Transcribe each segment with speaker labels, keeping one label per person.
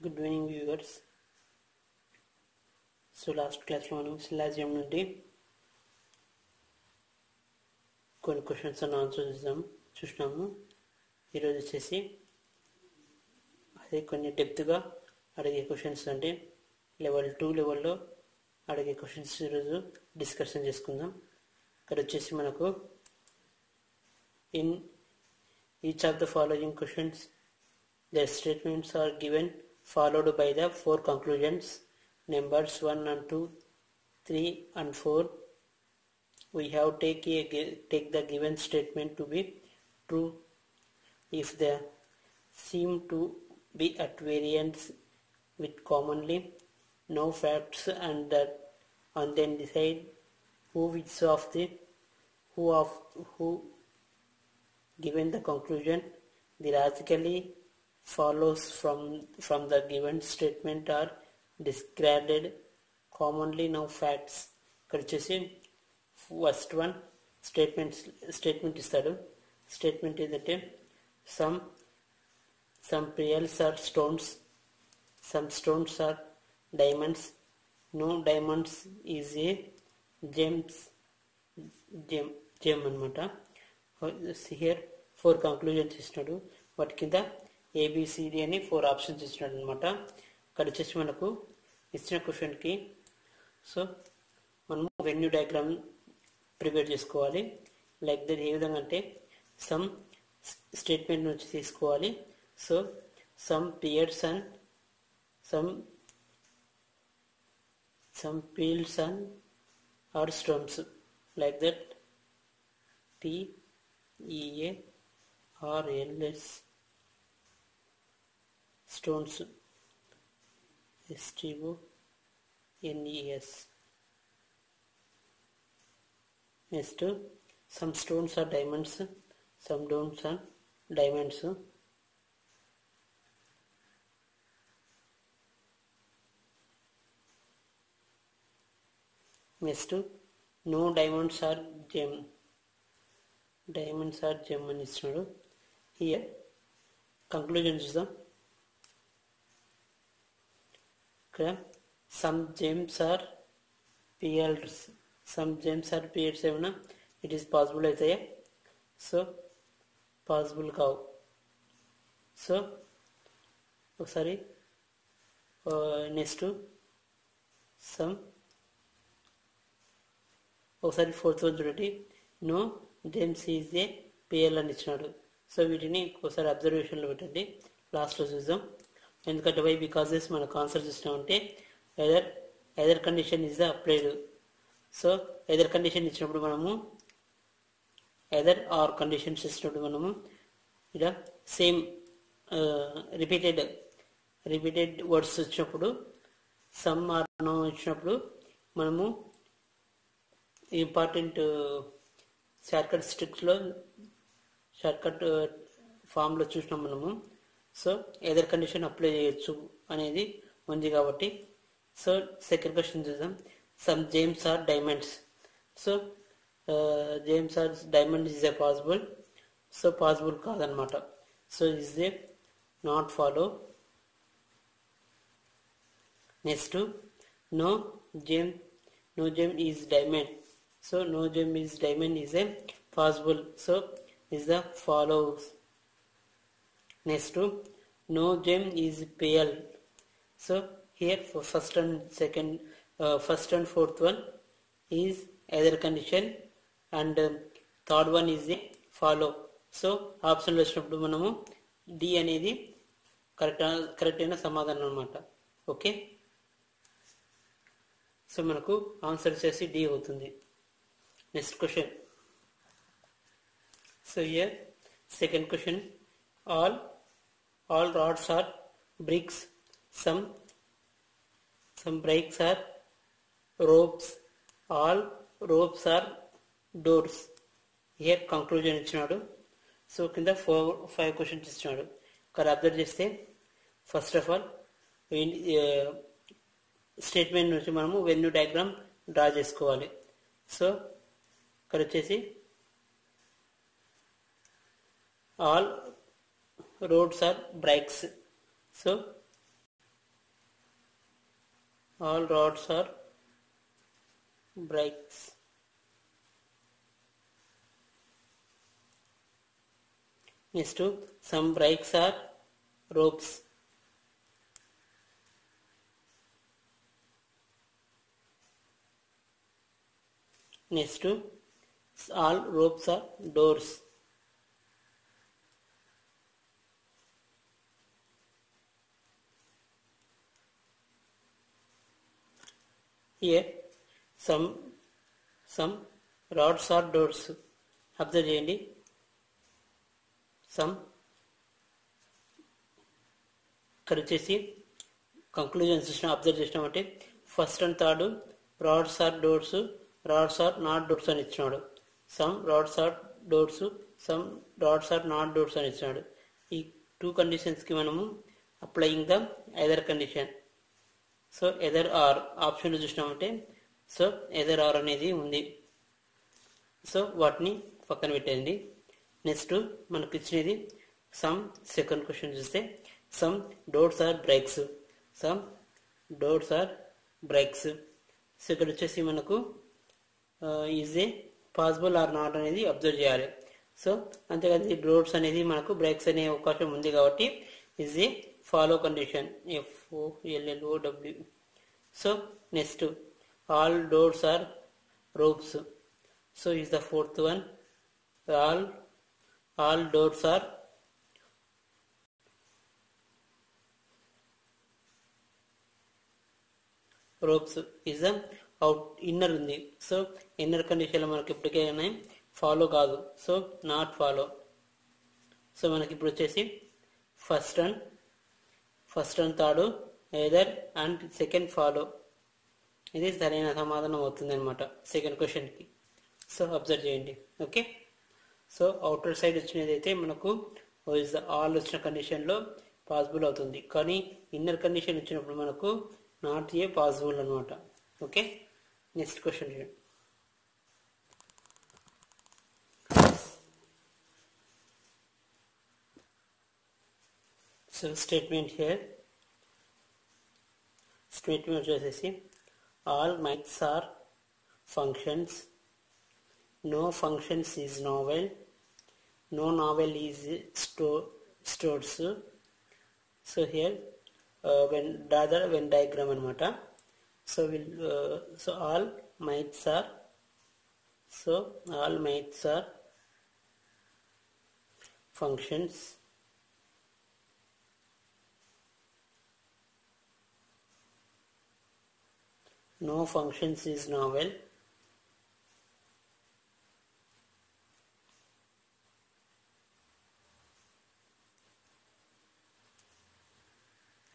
Speaker 1: Good evening viewers. So last క్లాస్లో మనం సిలాజియం నుండి కొన్ని క్వశ్చన్స్ అండ్ ఆన్సర్స్ చూసినాము. ఈరోజు వచ్చేసి అదే కొన్ని డెప్త్గా అడిగే క్వశ్చన్స్, అంటే లెవెల్ 2 లెవెల్లో అడిగే క్వశ్చన్స్ ఈరోజు డిస్కషన్ చేసుకుందాం. ఇక్కడ వచ్చేసి మనకు in each of the following questions the statements are given followed by the four conclusions, numbers 1 and 2, 3 and 4. We have take the given statement to be true if they seem to be at variance with commonly known facts, and then decide who given the conclusion the logically follows from the given statement are discarded commonly known facts. ఇక్కడ వచ్చేసి first one statement ఇస్తాడు. Statement ఏంటంటే some pearls are stones, some stones are diamonds, no diamonds is a gem అన్నమాట. Here 4 conclusions ఇస్తున్నాడు. వాటి కింద A B C D అని 4 options ఇచ్చినాడు అనమాట. ఇక్కడ వచ్చేసి మనకు ఇచ్చిన క్వశ్చన్కి సో మనము వెన్యూ డయాగ్రామ్ ప్రిపేర్ చేసుకోవాలి. లైక్ దట్ ఏ విధంగా అంటే సమ్ స్టేట్మెంట్ నుంచి తీసుకోవాలి. So some pearls and some peels and are stones, like that PEARLS stones, STONES. Next, some stones are diamonds, some stones are diamonds. Next, no diamonds are gem. Diamonds are gem అని ఇస్తున్నాడు. Here conclusion చూద్దాం. ఇక్కడ some gems are pearls, some gems are pearls ఏమైనా it is possible అవుతాయా? So possible కావు. So ఒకసారి next ఒకసారి 4th one చూడండి. No gems is a PL అని ఇచ్చినాడు. సో వీటిని ఒకసారి అబ్జర్వేషన్లో పెట్టండి, లాస్ట్లో చూద్దాం. ఎందుకంటే వై బికాజెస్ మనకు ఆన్సర్ చూసినామంటే either condition is the applied. So either condition ఇచ్చినప్పుడు మనము ఎదర్ ఆర్ కండిషన్స్ ఇచ్చినప్పుడు మనము ఇలా సేమ్ రిపీటెడ్ వర్డ్స్ వచ్చినప్పుడు సమ్ ఆర్ నో ఇచ్చినప్పుడు మనము ఇంపార్టెంట్ షార్ట్కట్ ఫామ్లో చూసినాం మనము. సో ఎదర్ కండిషన్ అప్లై చేయొచ్చు అనేది ఉంది కాబట్టి. సో సెకండ్ క్వశ్చన్ చూద్దాం. Some gems are diamonds. So gems are diamond is a possible. So possible కాదనమాట. So is a not follow. Next no gem is diamond. So no gem is diamond is a possible. So is the follows. Next, no gem is pearl. So here for first and fourth one is either condition, and third one is a follow. So ఆప్షన్లో వచ్చినప్పుడు మనము D అనేది correct అయిన సమాధానం అనమాట. Okay, so మనకు answer వచ్చేసి D అవుతుంది. Next question. So here second question. All rods are bricks. Some bricks are ropes. All ropes are doors. Here conclusion ఇచ్చినాడు. సో కింద 5 క్వశ్చన్స్ ఇచ్చినాడు. ఇక్కడ అబ్జర్వ్ చేస్తే ఫస్ట్ ఆఫ్ ఆల్ స్టేట్మెంట్ నుంచి మనము వెన్యూ డయాగ్రామ్ డ్రా చేసుకోవాలి. So ఇక్కడ వచ్చేసి all roads are bricks. So all rods are brakes. Next, some brakes are ropes. Next, all ropes are doors. Here some rods are doors. Observe చేయండి. Some ఇక్కడ వచ్చేసి conclusion చేసిన observe చేసినామంటే first and third rods are doors, rods are not doors అని ఇచ్చినాడు. Some rods are doors, some rods are not doors అని ఇచ్చినాడు. ఈ టూ కండిషన్స్కి మనము applying the either condition. So either are ఆప్షన్లు చూసినామంటే సో ఎదర్ ఆర్ అనేది ఉంది. సో వాటిని పక్కన పెట్టండి. నెక్స్ట్ మనకు ఇచ్చినది సమ్ సెకండ్ క్వశ్చన్ చూస్తే some doors are brakes, some doors are brakes. So ఇక్కడ వచ్చేసి మనకు is a possible or not అనేది అబ్జర్వ్ చేయాలి. సో అంతేకాదు ఈ డోర్స్ అనేది మనకు బ్రేక్స్ అనే అవకాశం ఉంది కాబట్టి is a follow condition, FOLLOW. So next all doors are ropes. So is the fourth one. All doors are ropes is the out inner ఉంది. సో ఇన్నర్ కండిషన్ లో మనకి ఇప్పటికే ఫాలో కాదు, సో నాట్ ఫాలో. సో మనకి ఇప్పుడు వచ్చేసి first and third either and second follow. ఇది సరైన సమాధానం అవుతుంది అనమాట సెకండ్ క్వశ్చన్కి. సో అబ్జర్వ్ చేయండి. ఓకే, సో అవుటర్ సైడ్ వచ్చినది అయితే మనకు ఆల్ వచ్చిన కండిషన్లో పాసిబుల్ అవుతుంది, కానీ ఇన్నర్ కండిషన్ వచ్చినప్పుడు మనకు నాట్ ఏ పాసిబుల్ అనమాట. ఓకే, నెక్స్ట్ క్వశ్చన్ చూడండి. సో స్టేట్మెంట్ వచ్చేసి all mites are functions, no functions is novel, no novel is stores. So here when diagram anamata. So so all mites are functions, no functions is novel,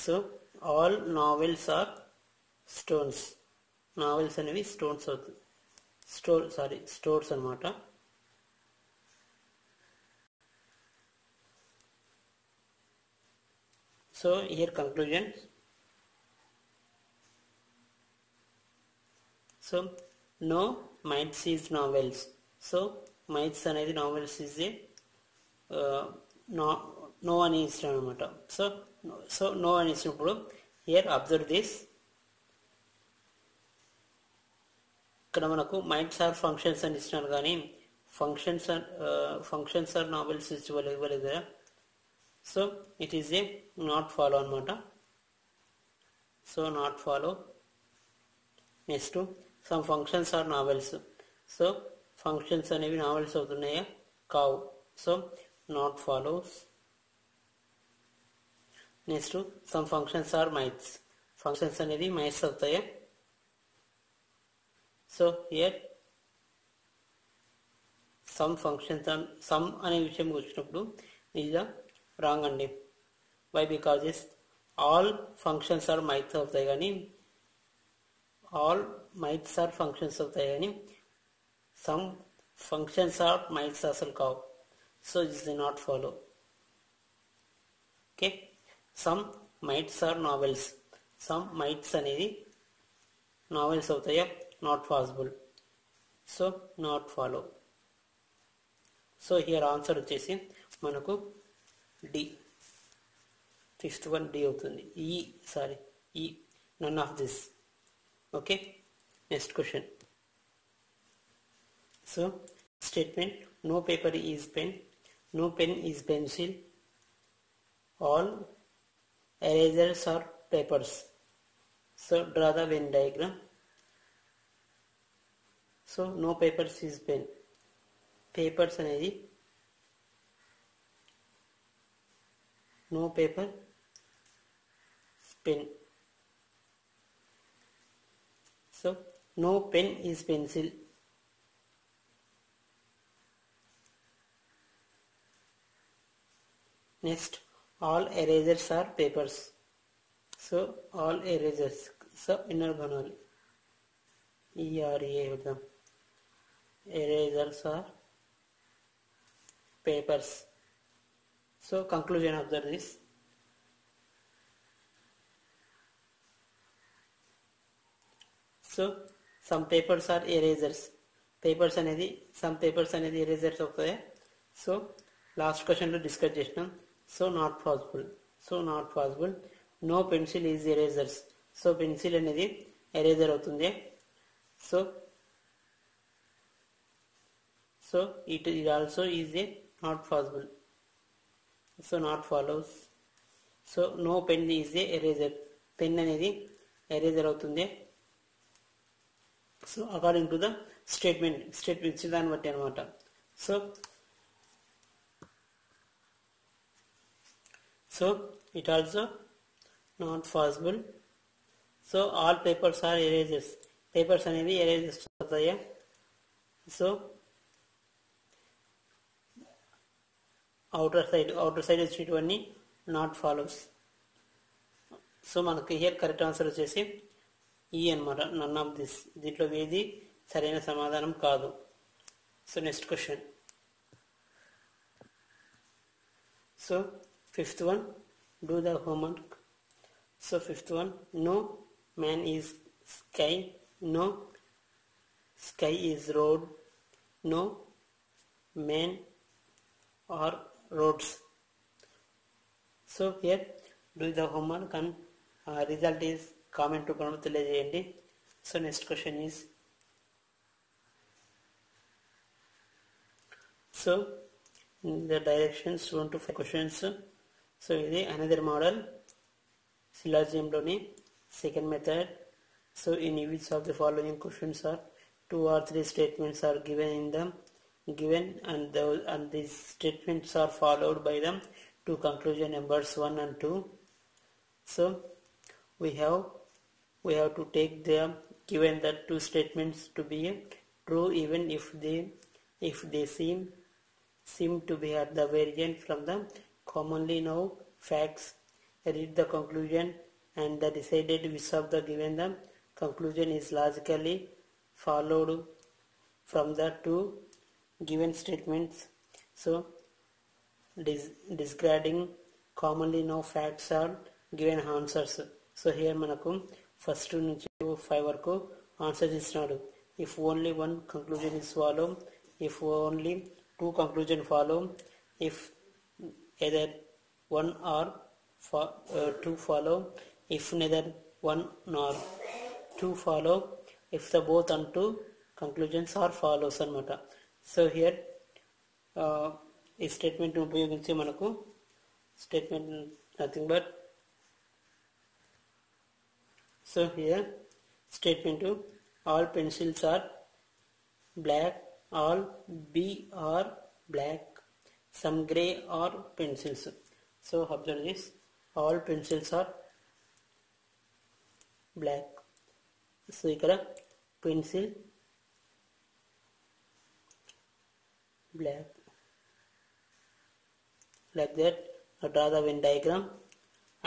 Speaker 1: so all novels are stones. Novels అనేవి stones అవుతుంది, stores అన్నమాట. So here conclusion. So no mites is novels. So mites అనేది novels is a no అని ఇస్తాం అనమాట. So no అని ఇచ్చినప్పుడు here observe this. ఇక్కడ మనకు మైట్స్ ఆర్ ఫంక్షన్స్ అని ఇచ్చినారు, కానీ ఫంక్షన్స్ ఆర్ నావెల్స్ ఇవ్వలేదు కదా. So it is a not follow అనమాట. So not follow. Next some functions are novels. So functions అనేవి నావెల్స్ అవుతున్నాయా? కావు. So not follows. Next some functions are mites. Functions అనేది మైట్స్ అవుతాయా? So here some functions some అనే విషయం వచ్చినప్పుడు ఇది రాంగ్ అండి. Why? Because is all functions are mites అవుతాయి, కానీ ఆల్ మైట్స్ ఆర్ ఫంక్షన్స్ అవుతాయి, కానీ సమ్ ఫంక్షన్స్ ఆర్ మైట్స్ అసలు కావు. So it's not follow. Okay, some mites are novels. Some mites అనేది నావెల్స్ అవుతాయా? Not possible. So not follow. So here answer వచ్చేసి మనకు డి, ఫిఫ్త్ వన్ డి అవుతుంది. ఈ none of this. Okay, next question. So statement, no paper is pen, no pen is pencil, all erasers are papers. So draw the Venn diagram. So no papers is pen. Papers అనేది no paper pen. So no pen is pencil. Next, all erasers are papers. So all erasers. So inorganic. ERA. Erasers are papers. So conclusion of this. So some papers are erasers. Papers అనేది some papers అనేది erasers అవుతాయి. So last question లో discuss చేసినాం. So not possible. So not possible. No pencil is erasers. So pencil అనేది eraser అవుతుంది. So it also is a not possible. So not follows. So no pen is a eraser. Pen అనేది eraser అవుతుంది. So according to the statement ఇచ్చిన దాన్ని బట్టి అనమాట. So it also not possible. So all papers are erasers. Papers అనేవి erasers అవుతాయి. So outer side వచ్చేటివన్నీ not follows. So మనకి హియర్ కరెక్ట్ ఆన్సర్ వచ్చేసి ఈ అనమాట. None of this. దీంట్లో ఏది సరైన సమాధానం కాదు. So next question. So fifth one, do the homework. So fifth one, no man is sky, no sky is road, no man are roads. So here do the homework and result is comment రూపంలో తెలియజేయండి. So next question is, so the directions 1 to 5 questions. So ఇది another model syllogism లోని second method. So in which of the following questions are 2 or 3 statements are given and these statements are followed by the two conclusion numbers 1 and 2. So we have to take the given that two statements to be true even if they seem to be at the variant from the commonly known facts. Read the conclusion and the decided which of the given the conclusion is logically followed from the two given statements. So discarding commonly known facts are given answers. So here manaku first నుంచి 5 వరకు answers ఇస్తున్నాడు. If only one conclusion is followed, if only two conclusion follow, if either one or two follow, if neither one nor two follow, if the both and two conclusions are follows అనమాట. So here ఈ statement ఉపయోగించి మనకు statement nothing but, so here statement, all pencils are black, all B are black, some gray are pencils. So observe this, all pencils are black. So ikkada pencil black, like that. Draw the Venn diagram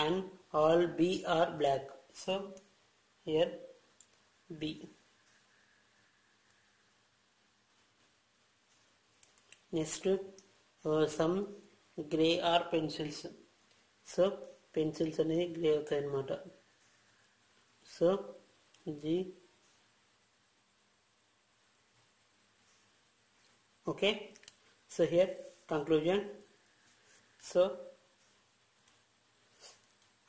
Speaker 1: and all B are black. So here B. Next, some gray are pencils. So pencils అనేది grey అవుతాయి అన్నమాట. So G. Okay. So here conclusion. So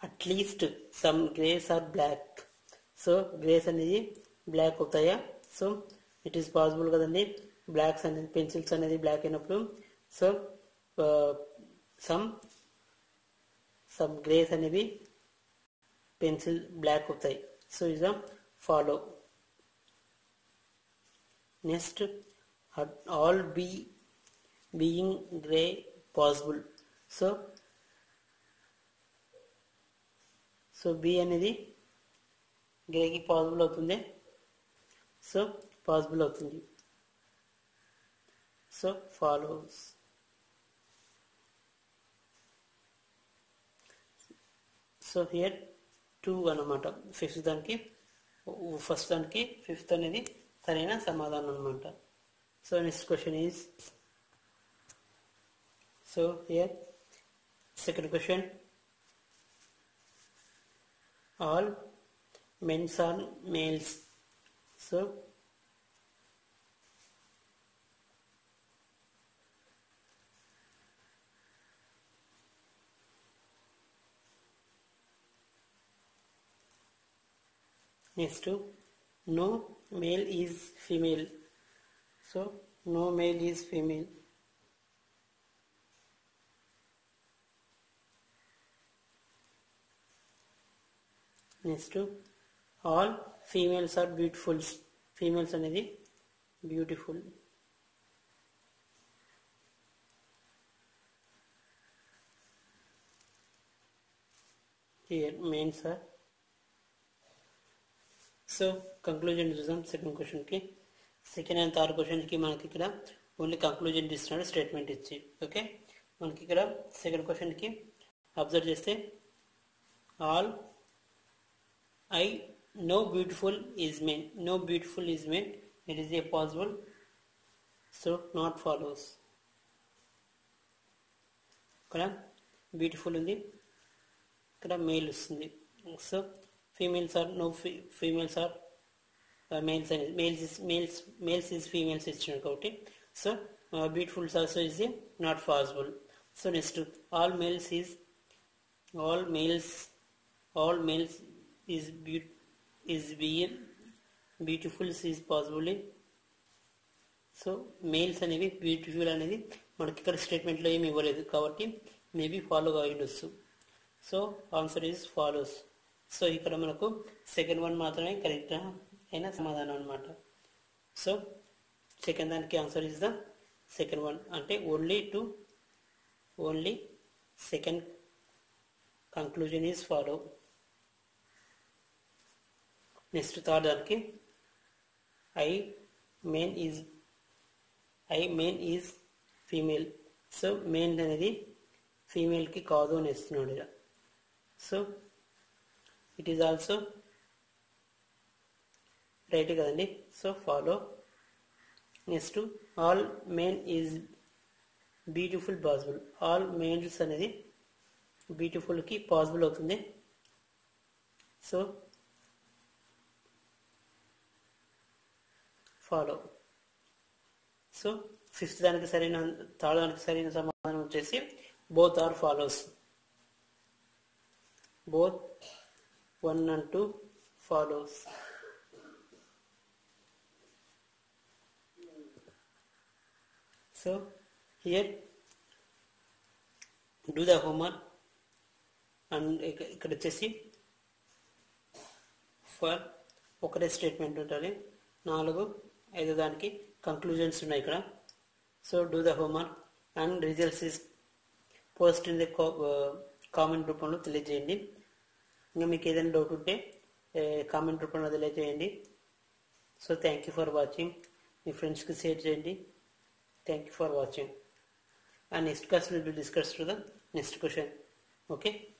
Speaker 1: at least some grays are black. So greys అనేది black అవుతాయా? So it is possible కదండి, blacks అనేది pencils అనేది black అయినప్పుడు. So some greys అనేవి పెన్సిల్ బ్లాక్ అవుతాయి. So is a follow. Next all being grey possible. So B అనేది గ్రేకి పాసిబుల్ అవుతుంది. సో పాసిబుల్ అవుతుంది. So follows. సో హియర్ 2 అన్నమాట. ఫస్ట్ దానికి ఫిఫ్త్ అనేది సరైన సమాధానం అన్నమాట. So next question is, so here second question, all men's are males. So next to no male is female. So no male is female. Next to all females are beautiful. Females అనేది beautiful. Here males are. So conclusion చూద్దాం second క్వశ్చన్కి. Second and third క్వశ్చన్కి మనకి ఇక్కడ only conclusion ఇస్తున్నాడు statement ఇచ్చి. Okay, మనకి ఇక్కడ సెకండ్ క్వశ్చన్కి అబ్జర్వ్ చేస్తే all I no beautiful is men. No beautiful is men. It is a possible. So not follows. ఇక్కడ బ్యూటిఫుల్ ఉంది, ఇక్కడ మేల్ వస్తుంది. So females are no females are males అనేది మేల్స్ ఈజ్ ఫీమేల్స్ ఇచ్చినాడు కాబట్టి so beautifuls also is a not possible. So next all males is being beautiful is possibly. So males అనేవి beautiful అనేది మనకి ఇక్కడ స్టేట్మెంట్లో ఏమి ఇవ్వలేదు కాబట్టి మేబీ ఫాలో అయ్యొచ్చు. So answer is follows. So ఇక్కడ మనకు సెకండ్ వన్ మాత్రమే కరెక్ట్ అయిన సమాధానం అనమాట. సో సెకండ్ దానికి answer is the second one, అంటే only second conclusion is follow. Next third దానికి I men is female. So men అనేది ఫీమేల్కి కాదు అని ఇస్తున్నాడు ఇలా. So it is also right కదండి. So follow. Next all men is beautiful possible. All mens అనేది బ్యూటిఫుల్కి పాసిబుల్ అవుతుంది. So follow. సో ఫిఫ్త్ దానికి సరైన థర్డ్ దానికి సరైన సమాధానం వచ్చేసి both are follows. Both 1 and 2 follows. So here do the homework and ఇక్కడ వచ్చేసి ఫర్ ఒకటే స్టేట్మెంట్ ఉంటుంది. 4-5 దానికి కంక్లూజన్స్ ఉన్నాయి ఇక్కడ. So do the homework and results is post in the comment రూపంలో తెలియజేయండి. ఇంకా మీకు ఏదైనా డౌట్ ఉంటే కామెంట్ రూపంలో తెలియజేయండి. So thank you for watching. మీ ఫ్రెండ్స్కి షేర్ చేయండి. Thank you for watching. And next class will be discussed to the next question. Okay.